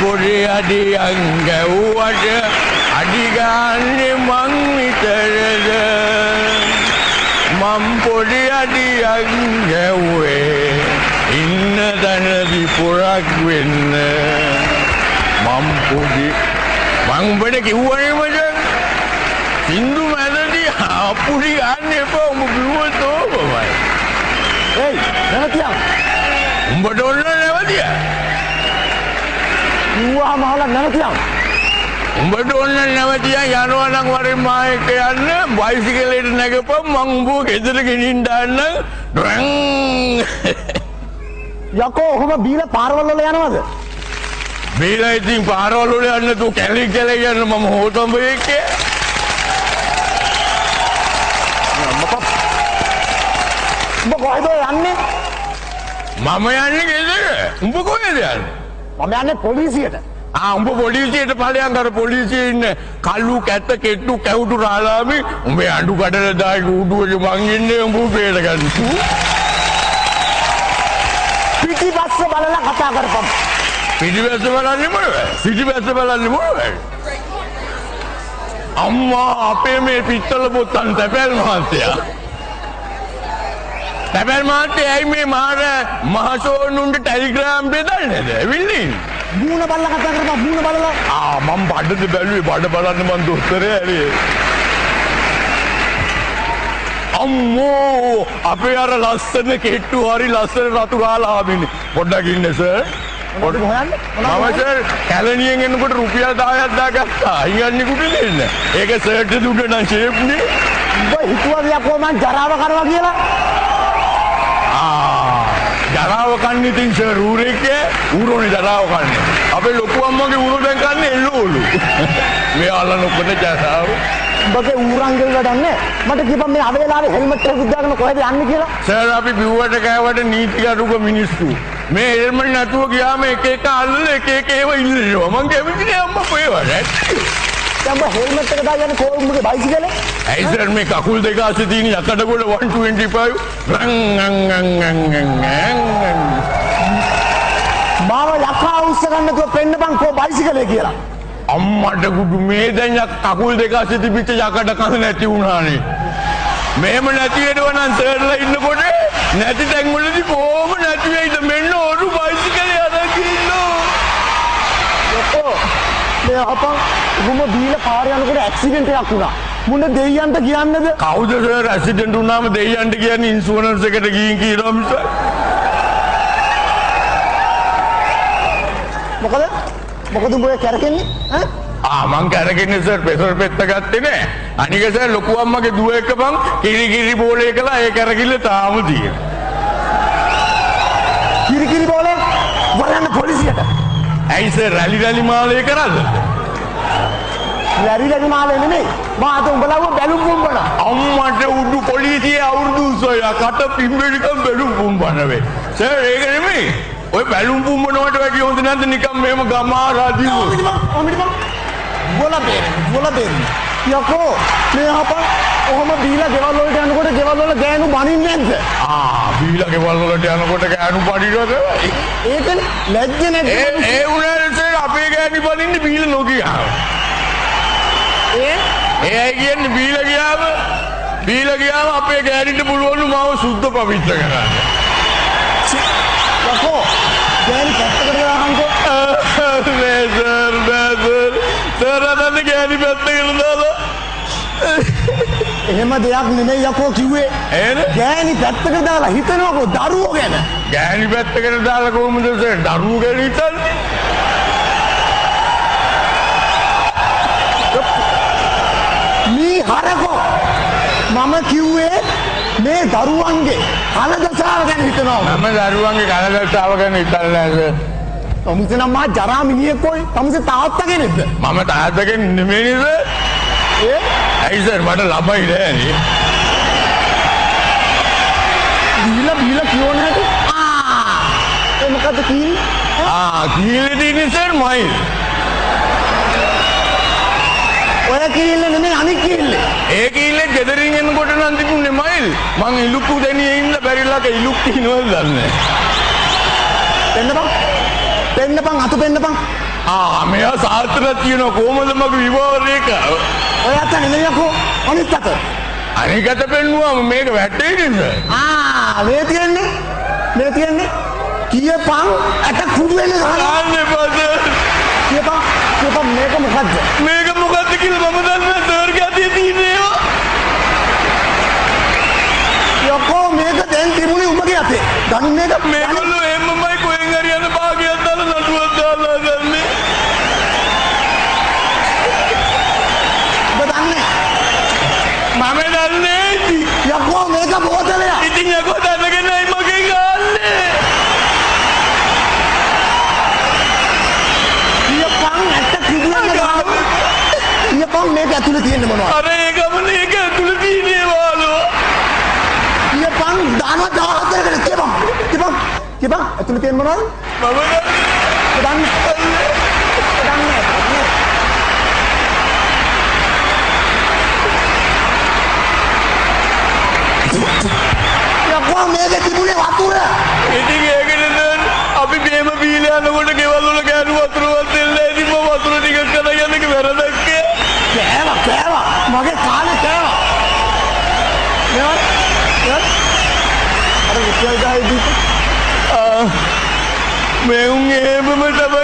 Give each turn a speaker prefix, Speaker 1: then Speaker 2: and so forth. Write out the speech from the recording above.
Speaker 1: පොඩි අඩියන් ගැව්වට අඩි ගන්නේ මං විතරද මම් පොඩි අඩියන් ගැව්වේ ඉන්න තැන විපුරක් වෙන්න මම් පොඩි මං උඹට කිව්වනේ මචං සින්දු මැදදී අපුඩි ගන්න එපා උඹ කිව්වොත් ඕකමයි
Speaker 2: ඒයි නැවතියක්
Speaker 1: උඹට ඔන්න නැවතියක්
Speaker 2: කිව්වා මහලා නැවතියක්
Speaker 1: උඹට ඔන්න නැවතියක් යනවා නම් වරින් මා එක්ක යන්න බයිසිකලෙට නැගපම් මං උඹව ගෙදර ගෙනින්න දාන්න
Speaker 2: යකෝ ඔහොම බීලා පාරවල් වල යනවද
Speaker 1: බීලා ඉතින් පාරවල් වල යන්න තු කැලි කැලි යන්න මම හොතඹ එක්කේ
Speaker 2: උඹ කොහෙද යන්නේ
Speaker 1: මම යන්නේ ගෙදර උඹ කොහෙද යන්නේ
Speaker 2: මම යන්නේ පොලිසියට
Speaker 1: උඹ පොලිසියට ඵලයන් අර පොලිසියේ ඉන්න කල්ලු කැත්ත කෙට්ටු කැවුටු රාලාමි උඹේ අඬු කඩල දායි ඌඩුවේ මං ඉන්නේ උඹ පේට ගන්න
Speaker 2: පිටිපස්ස බලලා කතා කරපම්
Speaker 1: පිටිපස්ස බලන්නේ මොනවද පිටිපස්ස බලන්නේ මොනවද අම්මා අපේ මේ පිටතල බොත්තන් තැපැල් මහත්තයා තැපැල් මහත්තයා ඇයි මේ මාර මහසෝනුන්ට ටෙලිග්‍රෑම් බෙදන්නේද ඇවිල්ලා
Speaker 2: මූණ බලලා කතා කරපම් මූණ බලලා
Speaker 1: මම බඩද බැලුවේ බඩ බලන්න මං දොස්තරේ ඇරියේ අම්මෝ අපේ අර ලස්සන කෙට්ටු හරි ලස්සන රතු ගාලා ආවිනේ පොඩ්ඩක් ඉන්න සර්
Speaker 2: පොඩ්ඩක් හොයන්න
Speaker 1: මම සර් කැලණියෙන් එනකොට රුපියල් 10ක් දාගත්තා ඉංගන්නේ කුටි දෙන්න ඒක සර්ට් දුන්න නම් ෂේප් නේ
Speaker 2: උඹ හිතුවද යකෝ මං ජරාව කරවා කියලා
Speaker 1: ජරාව කන්නේ ඉතින් සර් ඌරෙක්ගේ ඌරෝනේ ජරාව කන්නේ අපේ ලොකු අම්මගේ ඌරෝ දැන් කන්නේ එල්ලෝලු මේ අල්ලනකොට ජරාව
Speaker 2: උඹගේ ඌරංගල් වැඩන්නේ මට කියපම් මේ අවේලාවේ හෙල්මට් එක විද්‍යාවන කොහෙද යන්නේ කියලා
Speaker 1: සර් අපි බිව්වට කෑවට නීති අරුක මිනිස්සු මේ හෙල්මට් නැතුව ගියාම එක එක අල්ලලා එක එක ඒවා ඉල්ලනවා මං කැමති නෑ අම්මා පොයවට
Speaker 2: දැන් උඹ හෙල්මට් එක දාගෙන කොහොමද බයිසිකලේ
Speaker 1: ඇයි සර් මේ කකුල් දෙක අස්සේ තියෙන යකඩ ගොඩ 125
Speaker 2: මාව යකා උස්ස ගන්න තුව පෙන්නපන් කෝ බයිසිකලේ කියලා
Speaker 1: අම්මට කුඩු මේ දැන් කකුල් දෙක අස්සේ තිබිච්ච යකඩ කන නැති වුණානේ මෙහෙම නැති වෙනවා නම් සර්ලා ඉන්නකොට නැති තැන් වලදී කොහොම නැති වෙයිද මෙන්න ඔරු බයිසිකලේ අරන් ඉන්නෝ
Speaker 2: යකෝ මේ අපන් උඹ බීලා පාර යනකොට ඇක්සිඩන්ට් එකක් වුණා මුන්න දෙයියන්ට කියන්නේද
Speaker 1: කවුද සර් ඇක්සිඩන්ට් වුණාම දෙයියන්ට කියන්නේ ඉන්ෂුරන්ස් එකට ගිහින් කියනවා මිස
Speaker 2: මොකද උඹ කැරකෙන්නේ ඈ
Speaker 1: මං කැරකෙන්නේ සර් පෙසර් පෙත්ත ගත්තේ නෑ අනික සර් ලොකු අම්මගේ දුව එක්ක මං කිරි බෝලේ කළා ඒ කැරකිල්ල තාම තියෙනවා
Speaker 2: කිරි බෝලේ වරන්න පොලිසියට
Speaker 1: ඇයි සර් රැලි මාලේ කරද්ද
Speaker 2: රැලි මාලේ නෙමෙයි මම අත උඹලව බැලුම් පුම්බන
Speaker 1: අම්මට උඩු පොලිසිය අවුරුදු 20ක් කට පිම්බෙලිකම් බැලුම් පුම්බන වේ සර් ඒක නෙමෙයි ඔය බැලුම් පුම්බනවට වැඩි හොඳ නැද්ද නිකන් මෙහෙම ගමා රාජිව
Speaker 2: බෝලා යකෝ මේ අපන් ඔහම බීලා ගෙවල් වලට යනකොට ගෙවල් වල ගෑනු බනින්නේ නැද්ද
Speaker 1: බීලා ගෙවල් වලට යනකොට ගෑනු බනිනවද
Speaker 2: ඒකනේ ලැජ්ජ නැද්ද
Speaker 1: ඒ උනාට අපේ ගෑනි බනින්නේ බීලා නොගියාම ඒ කියන්නේ බීලා ගියාම අපේ ගෑනිට පුළුවන් මාව සුද්ධ පවිත්‍ර කරන්න
Speaker 2: යකෝ ගෑනි පැත්තකට දාහන්කෝ
Speaker 1: සර් ගෑනි පැත්තකට දාලා
Speaker 2: එහෙම දෙයක් නෙමෙයි යකෝ කිව්වේ ගෑනි පැත්තකට දාලා හිතනවකෝ දරුවෝ ගැන
Speaker 1: ගෑනි පැත්තකට දාලා කොහොමද සර් දරුවෝ ගැන හිතන්නේ
Speaker 2: මේ හරකෝ මම කිව්වේ මේ දරුවන්ගේ කලදසාව ගැන හිතනවා
Speaker 1: මම දරුවන්ගේ කලදසාව ගැන හිතන්නේ නැහැ
Speaker 2: තමුසේ නම් මා ජරා මිනිහෙක් කොයි තමුසේ තාත්තා කෙනෙක්ද
Speaker 1: මම තාත්තා කෙනෙක් නෙමෙයි නේද ඇයි සර් මට ළමයි නෑනේ බීලා
Speaker 2: කියෝන හැටි ඒ මොකද
Speaker 1: කීලේ තියෙන්නේ සර් මයි
Speaker 2: ඔය කීල්ල නෙමෙයි අනිත් කීල්ල
Speaker 1: ඒ කීල්ලේ ගෙදරින් එනකොට නම් තිබුණේ මයිල් මං ඉලුක්කු දෙනියේ ඉන්න බැරිලාක ඉලුක් කිනවද දන්නේ
Speaker 2: පෙන්නපන් අත පෙන්නපන්
Speaker 1: මෙයා සාත්‍රයක් තියෙනවා කොහමද මගේ විවාහ රේඛාව?
Speaker 2: ඔය අත නෙමෙයි යකෝ අනිත් අත.
Speaker 1: අනිකට පෙන්නුවාම මේක වැටෙන්නේ නේද?
Speaker 2: මේ තියෙන්නේ කියපන් අත කුඩු වෙන්නේ නැහැ.
Speaker 1: ආන්නේ බද.
Speaker 2: කියපන් මේක මොකද්ද?
Speaker 1: මේක මොකද්ද කියලා මම දන්නේ සර් ගතිය තියෙනවා.
Speaker 2: යකෝ මේක දැන් තිබුණේ උඹගේ අතේ. ගනු මේක
Speaker 1: මේගොල්ලෝ එම්මමයි කොහෙන් හරි යන භාගයක් දාලා නඩුවක් දාලා ගන්නේ.
Speaker 2: ඔබ දන්නේ?
Speaker 1: මම දන්නේ.
Speaker 2: යකෝ මේක බෝතලයක්.
Speaker 1: ඉතින් යකෝ දැනගෙන නයි මගෙන් ගන්නේ.
Speaker 2: කියපන් අත කුඩු වෙන්නේ නැහැ. කියපන් මේක ඇතුලේ තියෙන්නේ මොනවද?
Speaker 1: අර ඒ ගමන ඒක ඇතුළේ තියෙන්නේ වාලෝ.
Speaker 2: කියපන් දානවා 14කට කියපන් ඇතුලේ තියෙන්නේ මොනවද?
Speaker 1: මම
Speaker 2: දන්නේ. යකෝ මේක තිබුණේ වතුර.
Speaker 1: ඉතින් ඒකනේ අපි බේම බීලා යනකොට ගෙවල් වල ගෑනු වතුරවත් දෙන්නේ ඉතින් මම වතුර ටිකක් කරලා යන්නක වැරදක්.
Speaker 2: කෑවා මගේ කාලේ කෑවා. අර විශ්වවිද්‍යාලයේදී
Speaker 1: මේ උන් එහෙමම තමයි